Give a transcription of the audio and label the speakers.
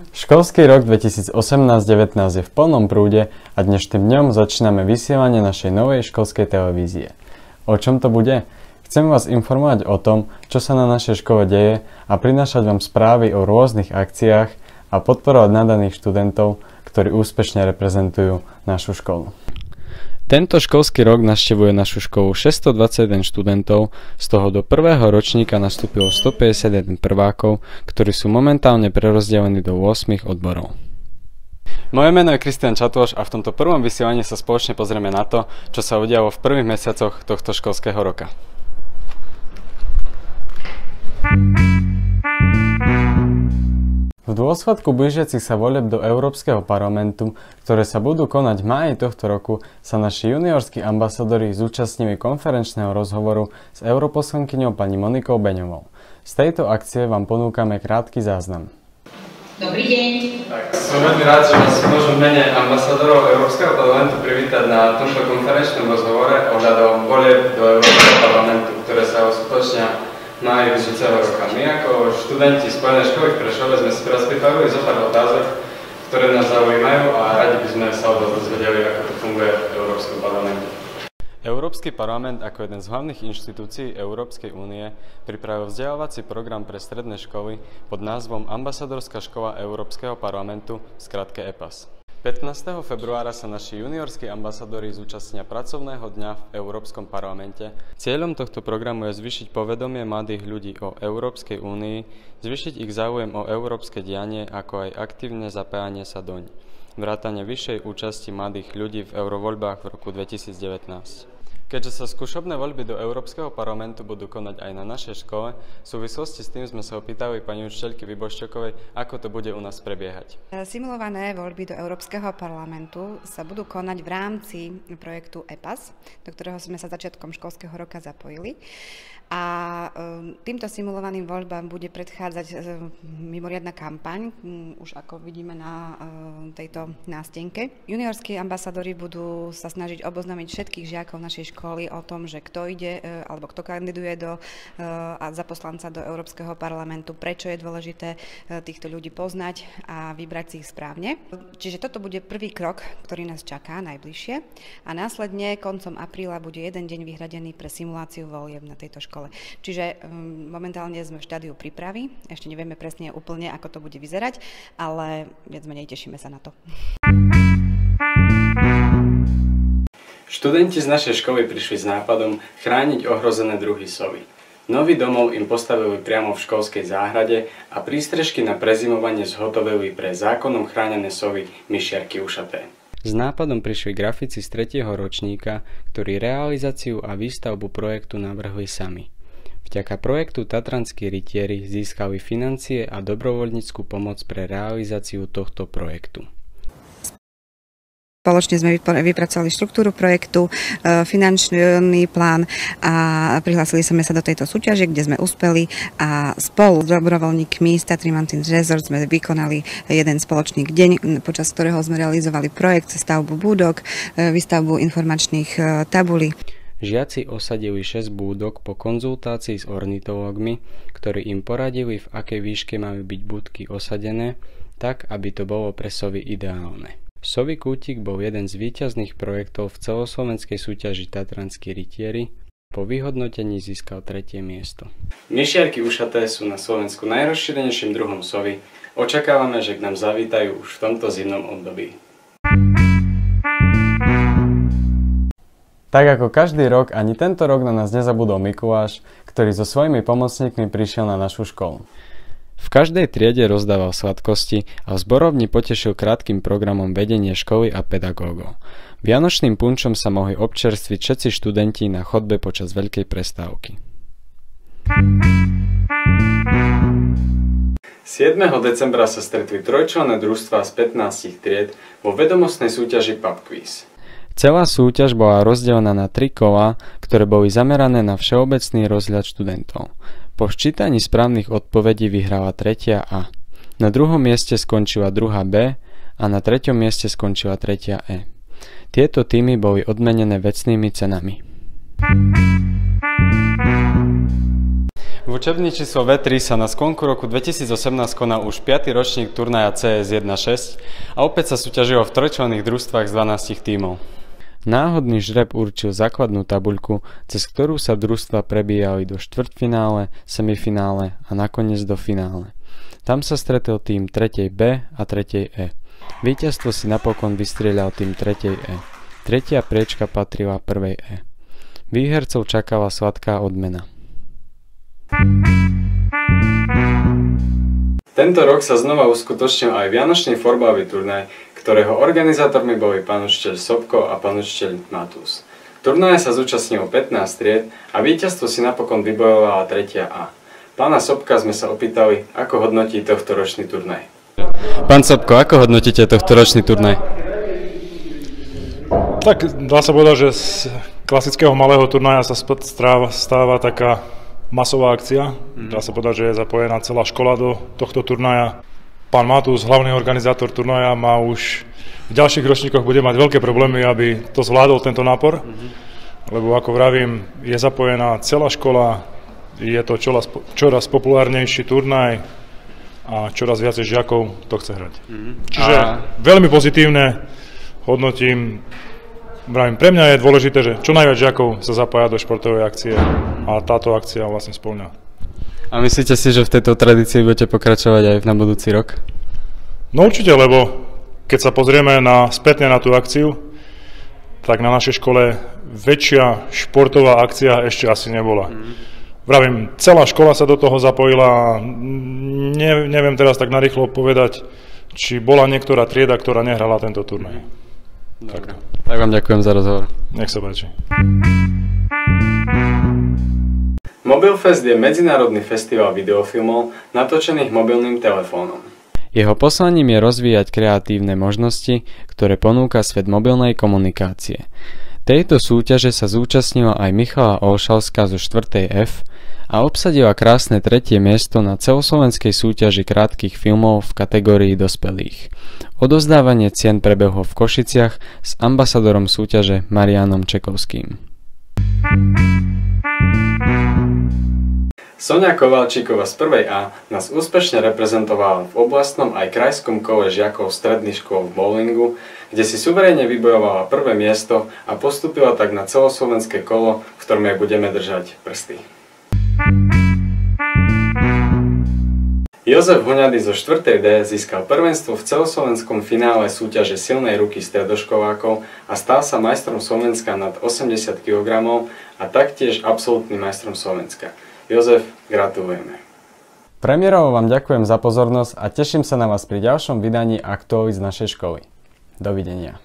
Speaker 1: Školský rok 2018-19 je v plnom prúde a dnešným dňom začíname vysielanie našej novej školskej televízie. O čom to bude? Chcem vás informovať o tom, čo sa na našej škole deje a prinášať vám správy o rôznych akciách a podporovať nadaných študentov, ktorí úspešne reprezentujú našu školu. Tento školský rok navštevuje našu školu 621 študentov, z toho do prvého ročníka nastúpilo 151 prvákov, ktorí sú momentálne prerozdelení do 8 odborov. Moje meno je Kristián Čatôš a v tomto prvom vysielaní sa spoločne pozrieme na to, čo sa udialo v prvých mesiacoch tohto školského roka. V dôsledku blížiacich sa volieb do Európskeho parlamentu, ktoré sa budú konať v máji tohto roku, sa naši juniorskí ambasadori zúčastnili konferenčného rozhovoru s europoslankyňou pani Monikou Beňovou. Z tejto akcie vám ponúkame krátky záznam.
Speaker 2: Dobrý deň.
Speaker 1: Tak, som veľmi rád, že vás môžem v mene ambasadorov Európskeho parlamentu privítať na tomto konferenčnom rozhovore ohľadom volieb do Európskeho parlamentu, ktoré sa uskutočnia máji budúceho roka. My ako študenti Spojenej školy v Prešove sme si teraz pripravili zo pár otázok, ktoré nás zaujímajú a radi by sme sa od vás dozvedeli, ako to funguje v Európskom parlamente. Európsky parlament ako jeden z hlavných inštitúcií Európskej únie pripravil vzdelávací program pre stredné školy pod názvom Ambasadorská škola Európskeho parlamentu, v skratke EPAS. 15. februára sa naši juniorskí ambasadori zúčastnia pracovného dňa v Európskom parlamente. Cieľom tohto programu je zvýšiť povedomie mladých ľudí o Európskej únii, zvýšiť ich záujem o európske dianie, ako aj aktívne zapájanie sa doň. Vrátane vyššej účasti mladých ľudí v eurovoľbách v roku 2019. Keďže sa skúšobné voľby do Európskeho parlamentu budú konať aj na našej škole, v súvislosti s tým sme sa opýtali pani učiteľky Vyboščokovej, ako to bude u nás prebiehať.
Speaker 2: Simulované voľby do Európskeho parlamentu sa budú konať v rámci projektu EPAS, do ktorého sme sa začiatkom školského roka zapojili. A týmto simulovaným voľbám bude predchádzať mimoriadna kampaň, už ako vidíme na tejto nástenke. Juniorskí ambasadori budú sa snažiť oboznámiť všetkých žiakov našej školy o tom, že kto ide alebo kto kandiduje za poslanca do Európskeho parlamentu, prečo je dôležité týchto ľudí poznať a vybrať si ich správne. Čiže toto bude prvý krok, ktorý nás čaká najbližšie a následne koncom apríla bude jeden deň vyhradený pre simuláciu volieb na tejto škole. Čiže momentálne sme v štádiu prípravy, ešte nevieme presne úplne, ako to bude vyzerať, ale viac menej tešíme sa na to.
Speaker 1: Študenti z našej školy prišli s nápadom chrániť ohrozené druhy sovy. Nový domov im postavili priamo v školskej záhrade a prístrežky na prezimovanie zhotovili pre zákonom chránené sovy myšiarky ušaté. S nápadom prišli grafici z 3. ročníka, ktorí realizáciu a výstavbu projektu navrhli sami. Vďaka projektu Tatranskí rytieri získali financie a dobrovoľnícku pomoc pre realizáciu tohto projektu.
Speaker 2: Spoločne sme vypracovali štruktúru projektu, finančný plán a prihlásili sme sa do tejto súťaže, kde sme uspeli a spolu s dobrovoľníkmi z Tatry Mountain Resort sme vykonali jeden spoločný deň, počas ktorého sme realizovali projekt, stavbu búdok, výstavbu informačných tabulí.
Speaker 1: Žiaci osadili 6 búdok po konzultácii s ornitológmi, ktorí im poradili, v akej výške majú byť búdky osadené, tak aby to bolo pre sovy ideálne. Sovy kútik bol jeden z víťazných projektov v celoslovenskej súťaži Tatranskí rytieri. Po vyhodnotení získal 3. miesto. Myšiarky ušaté sú na Slovensku najrozšírenejším druhom sovy. Očakávame, že k nám zavítajú už v tomto zimnom období. Tak ako každý rok, ani tento rok na nás nezabudol Mikuláš, ktorý so svojimi pomocníkmi prišiel na našu školu. V každej triede rozdával sladkosti a v zborovni potešil krátkym programom vedenie školy a pedagógov. Vianočným punčom sa mohli občerstviť všetci študenti na chodbe počas veľkej prestávky. 7. decembra sa stretli trojčlenné družstvá z 15 tried vo vedomostnej súťaži Pub Quiz. Celá súťaž bola rozdelená na 3 kolá, ktoré boli zamerané na všeobecný rozhľad študentov. Po ščítaní správnych odpovedí vyhrala 3. A. Na druhom mieste skončila 2. B a na 3. mieste skončila 3. E. Tieto týmy boli odmenené vecnými cenami. V Učebný číslo V3 sa na sklonku roku 2018 konal už 5. ročník turnaja CS 1.6 a opäť sa súťažilo v trojčlenných družstvách z 12 tímov. Náhodný žreb určil základnú tabuľku, cez ktorú sa družstva prebíjali do štvrťfinále, semifinále a nakoniec do finále. Tam sa stretol tým 3. B a 3. E. Víťazstvo si napokon vystrieľal tým 3. E. Tretia priečka patrila 1. E. Výhercov čakala sladká odmena.
Speaker 3: Tento rok sa znova uskutočnil aj vianočný fotbalový turnaj, ktorého organizátormi boli pán učiteľ Sobko a pán učiteľ Matús. Turnaje sa zúčastnilo 15 tried a víťazstvo si napokon vybojovala 3. A. Pána Sobka sme sa opýtali, ako hodnotí tohtoročný turnaj.
Speaker 1: Pán Sobko, ako hodnotíte tohtoročný turnaj?
Speaker 4: Tak dá sa povedať, že z klasického malého turnaja sa stáva taká masová akcia. Dá sa povedať, že je zapojená celá škola do tohto turnaja. Pán Matús, hlavný organizátor turnaja, má už v ďalších ročníkoch bude mať veľké problémy, aby to zvládol tento nápor. Lebo ako vravím, je zapojená celá škola, je to čoraz populárnejší turnaj a čoraz viacej žiakov to chce hrať. Čiže veľmi pozitívne hodnotím. Vravím, pre mňa je dôležité, že čo najviac žiakov sa zapája do športovej akcie a táto akcia vlastne spĺňa.
Speaker 1: A myslíte si, že v tejto tradícii budete pokračovať aj na budúci rok?
Speaker 4: No určite, lebo keď sa pozrieme spätne na tú akciu, tak na našej škole väčšia športová akcia ešte asi nebola. Vravím, celá škola sa do toho zapojila, neviem teraz tak narýchlo povedať, či bola niektorá trieda, ktorá nehrala tento turnaj.
Speaker 1: Tak vám ďakujem za rozhovor.
Speaker 4: Nech sa páči.
Speaker 3: Mobilfest je medzinárodný festival videofilmov natočených mobilným telefónom.
Speaker 1: Jeho poslaním je rozvíjať kreatívne možnosti, ktoré ponúka svet mobilnej komunikácie. Tejto súťaže sa zúčastnila aj Michala Olšavská zo 4. F a obsadila krásne 3. miesto na celoslovenskej súťaži krátkych filmov v kategórii dospelých. Odovzdávanie cien prebehlo v Košiciach s ambasadorom súťaže Marianom Čekovským.
Speaker 3: Soňa Kovalčíková z 1. A nás úspešne reprezentovala v oblastnom aj krajskom kole žiakov stredných škôl v bowlingu, kde si suverénne vybojovala 1. miesto a postúpila tak na celoslovenské kolo, v ktorom jej budeme držať prsty. Jozef Huňady zo 4. D získal prvenstvo v celoslovenskom finále súťaže silnej ruky stredoškolákov a stal sa majstrom Slovenska nad 80 kg a taktiež absolútnym majstrom Slovenska. Jozef, gratulujeme.
Speaker 1: Premiérovo vám ďakujem za pozornosť a teším sa na vás pri ďalšom vydaní aktuálít z našej školy. Dovidenia.